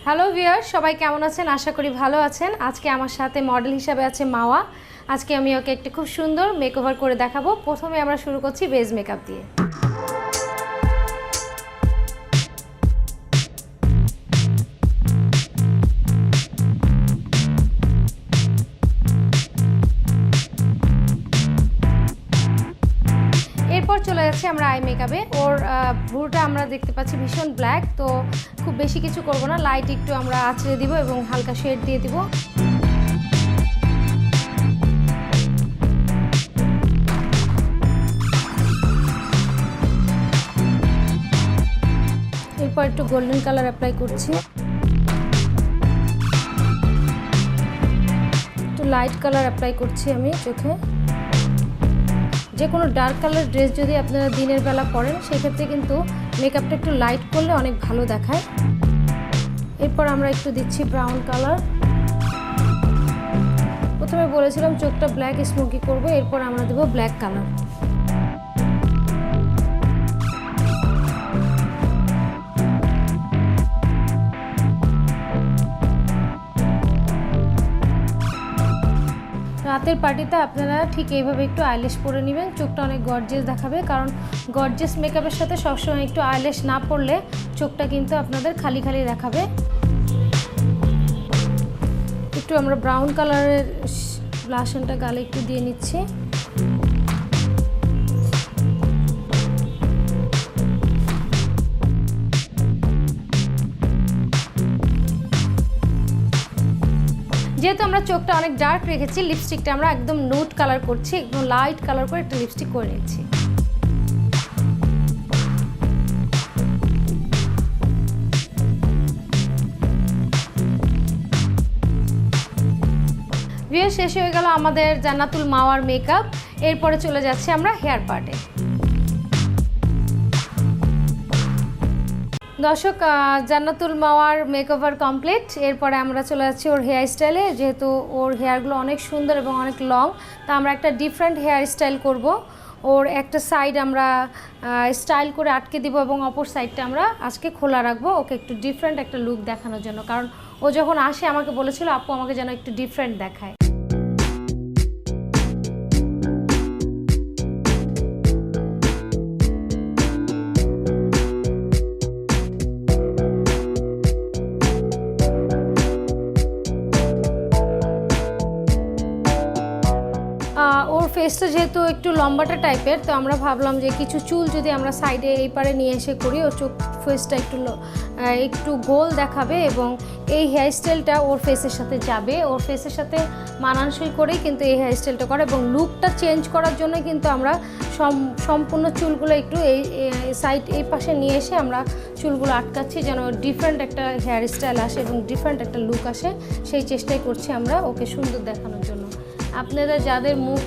Hello viewers, সবাই কেমন আছেন? আশা করি ভালো আছেন। আজকে আমার সাথে মডেল হিসাবে আছে মাওয়া। আজকে আমি ওকে একটা খুব সুন্দর মেকওভার করে দেখাবো। প্রথমে আমরা শুরু করছি বেজ মেকআপ দিয়ে। এরপর চলে যাচ্ছি আমরা আই মেকআপে। ওর ভ্রুটা আমরা দেখতে পাচ্ছি ভীষণ ব্ল্যাক, তো খুব বেশি কিছু করব না, লাইট একটু আমরা আঁচড়ে দিব এবং হালকা শেড দিয়ে দিব। এরপর একটু গোল্ডেন কালার অ্যাপ্লাই করছি, একটু লাইট কালার অ্যাপ্লাই করছি আমি চোখে। যে কোনো ডার্ক কালার ড্রেস যদি আপনারা দিনের বেলা পরেন সেক্ষেত্রে কিন্তু মেকআপটা একটু লাইট করলে অনেক ভালো দেখায়। এরপর আমরা একটু দিচ্ছি ব্রাউন কালার। প্রথমে বলেছিলাম চোখটা ব্ল্যাক স্মোকি করব, এরপর আমরা দেব ব্ল্যাক কালার। রাতের পার্টিতে আপনারা ঠিক এইভাবে একটু আইল্যাশ পরে নেবেন, চোখটা অনেক গর্জিয়াস দেখাবে। কারণ গর্জিয়াস মেকআপের সাথে সবসময় একটু আইল্যাশ না পরলে চোখটা কিন্তু আপনাদের খালি খালি দেখাবে। একটু আমরা ব্রাউন কালারের ব্লাশনটা গালে একটু দিয়ে নিচ্ছি। যেহেতু আমরা চোখটা অনেক ডার্ক রেখেছি, লিপস্টিকটা আমরা একদম নুড কালার করছি, একদম লাইট কালার করে একটা লিপস্টিক করে নিচ্ছি। ভিডিও শেষ হয়ে গেল আমাদের জান্নাতুল মাওয়ার মেকআপ। এরপরে চলে যাচ্ছি আমরা হেয়ার পার্টে। দর্শক, জান্নাতুল মাওয়ার মেকওভার কমপ্লিট। এরপরে আমরা চলে যাচ্ছি ওর হেয়ার স্টাইলে। যেহেতু ওর হেয়ারগুলো অনেক সুন্দর এবং অনেক লং, তা আমরা একটা ডিফারেন্ট হেয়ার স্টাইল করব। ওর একটা সাইড আমরা স্টাইল করে আটকে দিব এবং অপর সাইডটা আমরা আজকে খোলা রাখবো, ওকে একটু ডিফারেন্ট একটা লুক দেখানোর জন্য। কারণ ও যখন আসে আমাকে বলেছিল আপু আমাকে যেন একটু ডিফারেন্ট দেখায়। ওর ফেসটা যেহেতু একটু লম্বাটা টাইপের, তো আমরা ভাবলাম যে কিছু চুল যদি আমরা সাইডে এই পারে নিয়ে এসে করি, ওর চোখ ফেসটা একটু গোল দেখাবে এবং এই হেয়ার স্টাইলটা ওর ফেসের সাথে যাবে। ওর ফেসের সাথে মানানসই করেই কিন্তু এই হেয়ার স্টাইলটা করা, এবং লুকটা চেঞ্জ করার জন্য কিন্তু আমরা সম্পূর্ণ চুলগুলো একটু এই সাইড এই পাশে নিয়ে এসে আমরা চুলগুলো আটকাচ্ছি, যেন ডিফারেন্ট একটা হেয়ার স্টাইল আসে এবং ডিফারেন্ট একটা লুক আসে। সেই চেষ্টাই করছি আমরা ওকে সুন্দর দেখানোর জন্য। আপনারা যাদের মুখ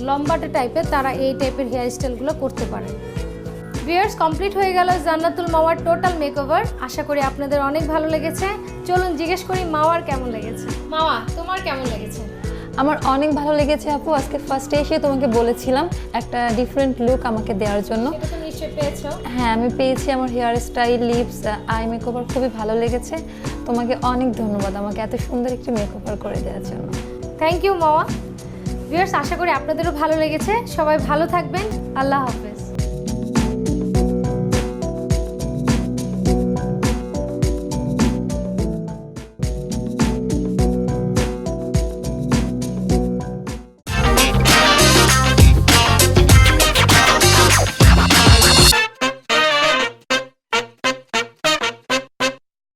লম্বাটে টাইপের তারা এই টাইপের হেয়ার স্টাইলগুলো করতে পারেন। ভিউয়ার্স, কমপ্লিট হয়ে গেল জান্নাতুল মাওয়ার টোটাল মেকওভার। আশা করি আপনাদের অনেক ভালো লেগেছে। চলুন জিজ্ঞেস করি মাওয়ার কেমন লেগেছে। মাওয়া, তোমার কেমন লেগেছে? আমার অনেক ভালো লেগেছে আপু। আজকে ফার্স্টে এসে তোমাকে বলেছিলাম একটা ডিফারেন্ট লুক আমাকে দেওয়ার জন্য। সেটা তো নিশ্চয়ই পেয়েছো। হ্যাঁ, আমি পেয়েছি। আমার hair style, lips, eye makeover খুবই ভালো লেগেছে। তোমাকে অনেক ধন্যবাদ আমাকে এত সুন্দর একটি মেকওভার করে দেওয়ার জন্য। Thank you Mawa. ভিউয়ার্স, আশা করি আপনাদেরও ভালো লেগেছে। সবাই ভালো থাকবেন। আল্লাহ হাফেজ।